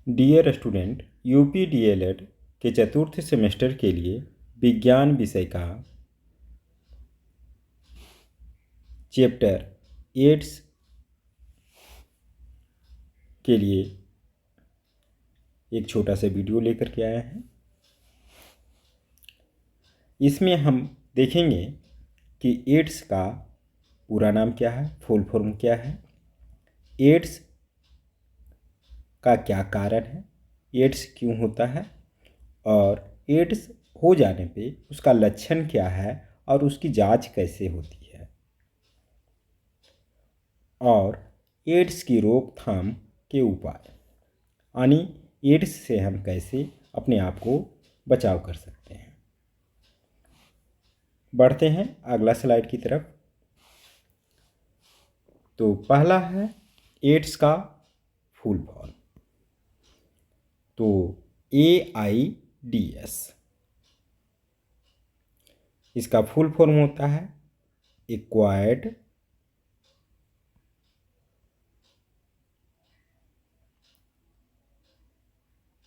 Dear student, UP DElEd के चतुर्थ semester के लिए विज्ञान विषय का चैप्टर एड्स के लिए एक छोटा सा वीडियो लेकर के आए हैं। इसमें हम देखेंगे कि एड्स का पूरा नाम क्या है, फुल फॉर्म क्या है, एड्स का क्या कारण है, एड्स क्यों होता है और एड्स हो जाने पे उसका लक्षण क्या है और उसकी जांच कैसे होती है और एड्स की रोकथाम के उपाय, यानी एड्स से हम कैसे अपने आप को बचाव कर सकते हैं। बढ़ते हैं अगला स्लाइड की तरफ। तो पहला है एड्स का फुल फॉर्म। तो AIDS, इसका फुल फॉर्म होता है एक्वायर्ड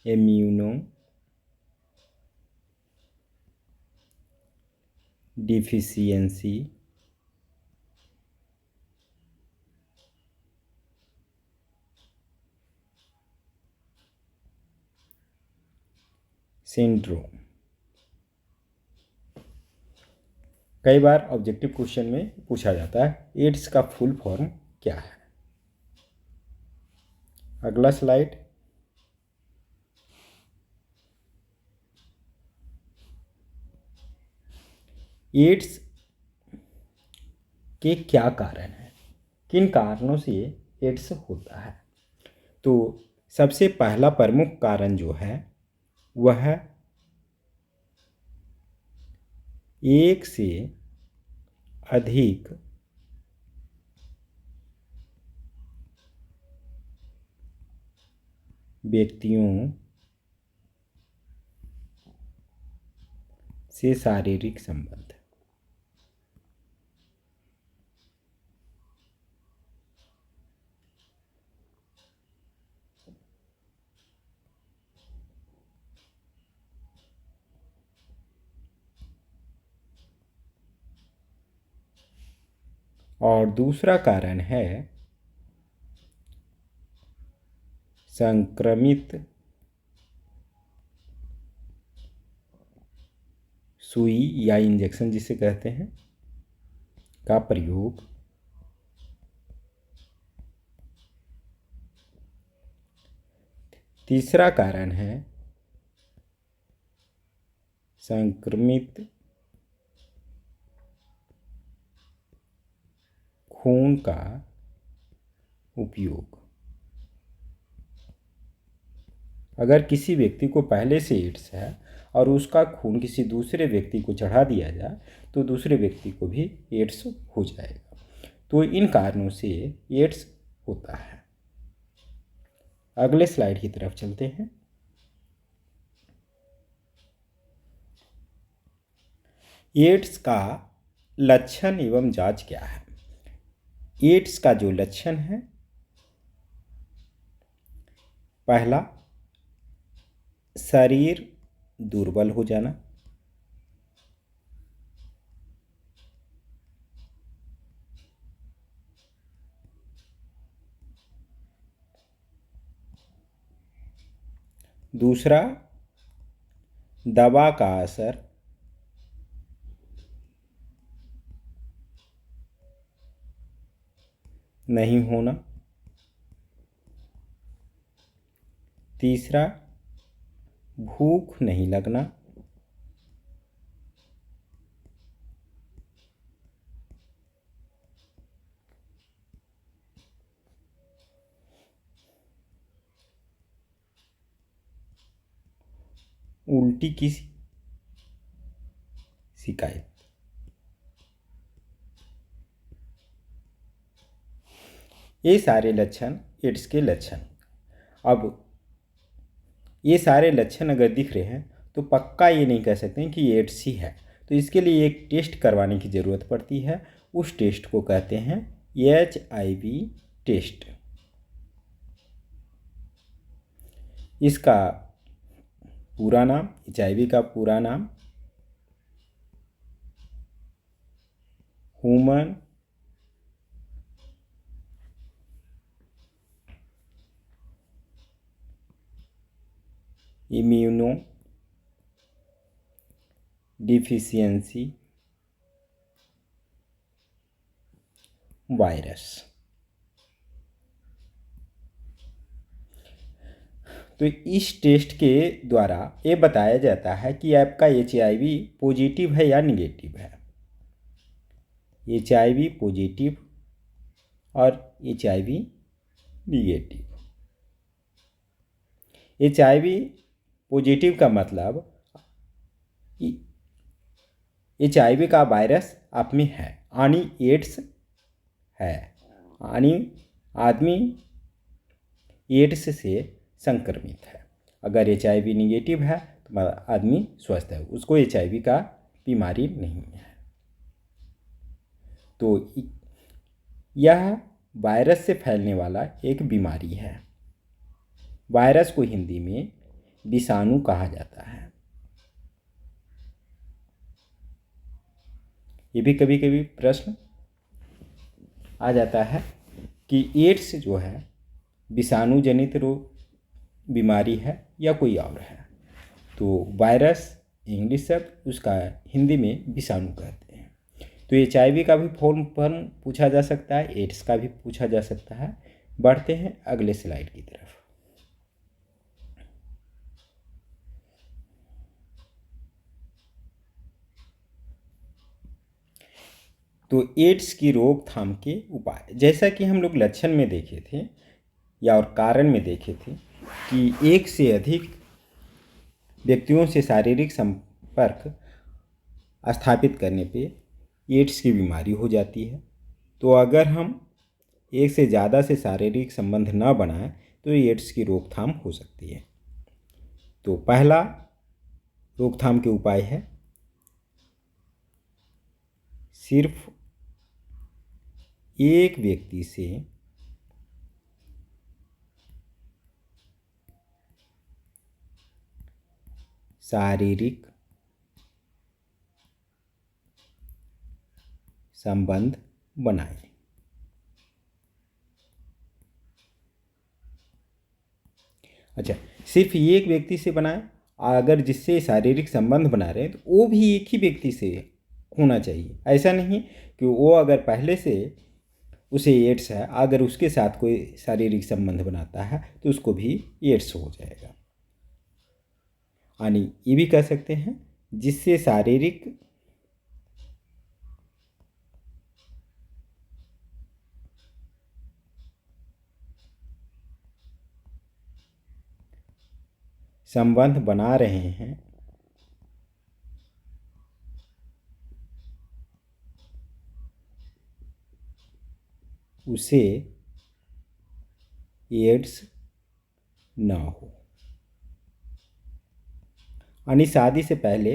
इम्यूनो डिफिशियंसी सिंड्रोम। कई बार ऑब्जेक्टिव क्वेश्चन में पूछा जाता है एड्स का फुल फॉर्म क्या है। अगला स्लाइड। एड्स के क्या कारण हैं, किन कारणों से एड्स होता है। तो सबसे पहला प्रमुख कारण जो है वह है एक से अधिक व्यक्तियों से शारीरिक संबंध। और दूसरा कारण है संक्रमित सुई या इंजेक्शन जिसे कहते हैं का प्रयोग। तीसरा कारण है संक्रमित खून का उपयोग। अगर किसी व्यक्ति को पहले से एड्स है और उसका खून किसी दूसरे व्यक्ति को चढ़ा दिया जाए तो दूसरे व्यक्ति को भी एड्स हो जाएगा। तो इन कारणों से एड्स होता है। अगले स्लाइड की तरफ चलते हैं। एड्स का लक्षण एवं जांच क्या है। एड्स का जो लक्षण है, पहला शरीर दुर्बल हो जाना, दूसरा दवा का असर नहीं होना, तीसरा भूख नहीं लगना, उल्टी की शिकायत। ये सारे लक्षण एड्स के लक्षण। अब ये सारे लक्षण अगर दिख रहे हैं तो पक्का ये नहीं कह सकते हैं कि एड्स ही है। तो इसके लिए एक टेस्ट करवाने की ज़रूरत पड़ती है। उस टेस्ट को कहते हैं HIV टेस्ट। इसका पूरा नाम, HIV का पूरा नाम ह्यूमन इम्यूनो डिफिशियंसी वायरस। तो इस टेस्ट के द्वारा ये बताया जाता है कि आपका HIV पॉजिटिव है या निगेटिव है। HIV पॉजिटिव और HIV निगेटिव। HIV पॉजिटिव का मतलब HIV का वायरस आप में है, यानी एड्स है, यानी आदमी एड्स से संक्रमित है। अगर HIV निगेटिव है तो आदमी स्वस्थ है, उसको HIV का बीमारी नहीं है। तो यह वायरस से फैलने वाला एक बीमारी है। वायरस को हिंदी में विषाणु कहा जाता है। ये भी कभी कभी प्रश्न आ जाता है कि एड्स जो है विषाणु जनित रोग बीमारी है या कोई और है। तो वायरस इंग्लिश शब्द, उसका हिंदी में विषाणु कहते हैं। तो HIV का भी फॉर्म पूछा जा सकता है, एड्स का भी पूछा जा सकता है। बढ़ते हैं अगले स्लाइड की तरफ। तो एड्स की रोकथाम के उपाय, जैसा कि हम लोग लक्षण में देखे थे या और कारण में देखे थे कि एक से अधिक व्यक्तियों से शारीरिक संपर्क स्थापित करने पे एड्स की बीमारी हो जाती है। तो अगर हम एक से ज़्यादा से शारीरिक संबंध न बनाएं तो एड्स की रोकथाम हो सकती है। तो पहला रोकथाम के उपाय है सिर्फ एक व्यक्ति से शारीरिक संबंध बनाएं। अच्छा, सिर्फ एक व्यक्ति से बनाएं। अगर जिससे शारीरिक संबंध बना रहे हैं तो वो भी एक ही व्यक्ति से होना चाहिए। ऐसा नहीं कि वो अगर पहले से उसे एड्स है, अगर उसके साथ कोई शारीरिक संबंध बनाता है तो उसको भी एड्स हो जाएगा। यानी ये भी कह सकते हैं जिससे शारीरिक संबंध बना रहे हैं उसे एड्स ना हो। यानी शादी से पहले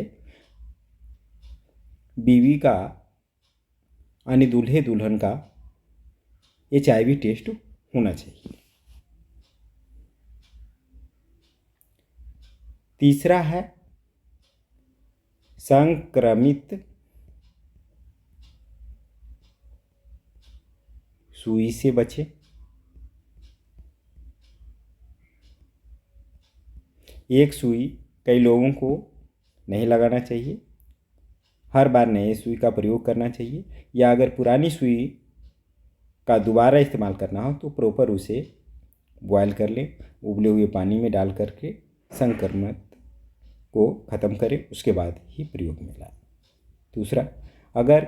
बीवी का यानी दूल्हे दुल्हन का HIV टेस्ट होना चाहिए। तीसरा है संक्रमित सुई से बचें। एक सुई कई लोगों को नहीं लगाना चाहिए, हर बार नए सुई का प्रयोग करना चाहिए, या अगर पुरानी सुई का दोबारा इस्तेमाल करना हो तो प्रॉपर उसे बॉयल कर लें, उबले हुए पानी में डाल करके संक्रमण को ख़त्म करें, उसके बाद ही प्रयोग में लाएं। दूसरा, अगर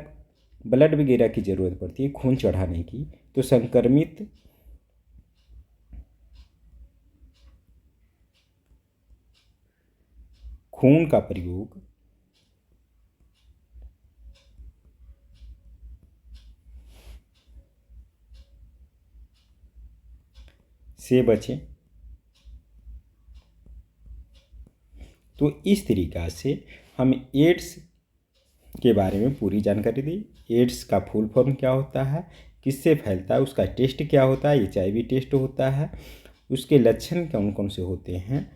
ब्लड वगैरह की ज़रूरत पड़ती है खून चढ़ाने की तो संक्रमित खून का प्रयोग से बचें। तो इस तरीक़ा से हम एड्स के बारे में पूरी जानकारी दी। एड्स का फुल फॉर्म क्या होता है, किससे फैलता है, उसका टेस्ट क्या होता है, HIV टेस्ट होता है, उसके लक्षण कौन कौन से होते हैं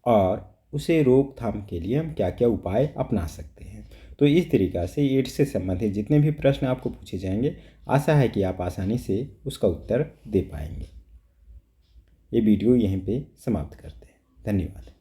और उसे रोकथाम के लिए हम क्या क्या उपाय अपना सकते हैं। तो इस तरीक़ा से एड्स से संबंधित जितने भी प्रश्न आपको पूछे जाएंगे, आशा है कि आप आसानी से उसका उत्तर दे पाएंगे। ये वीडियो यहीं पे समाप्त करते हैं। धन्यवाद।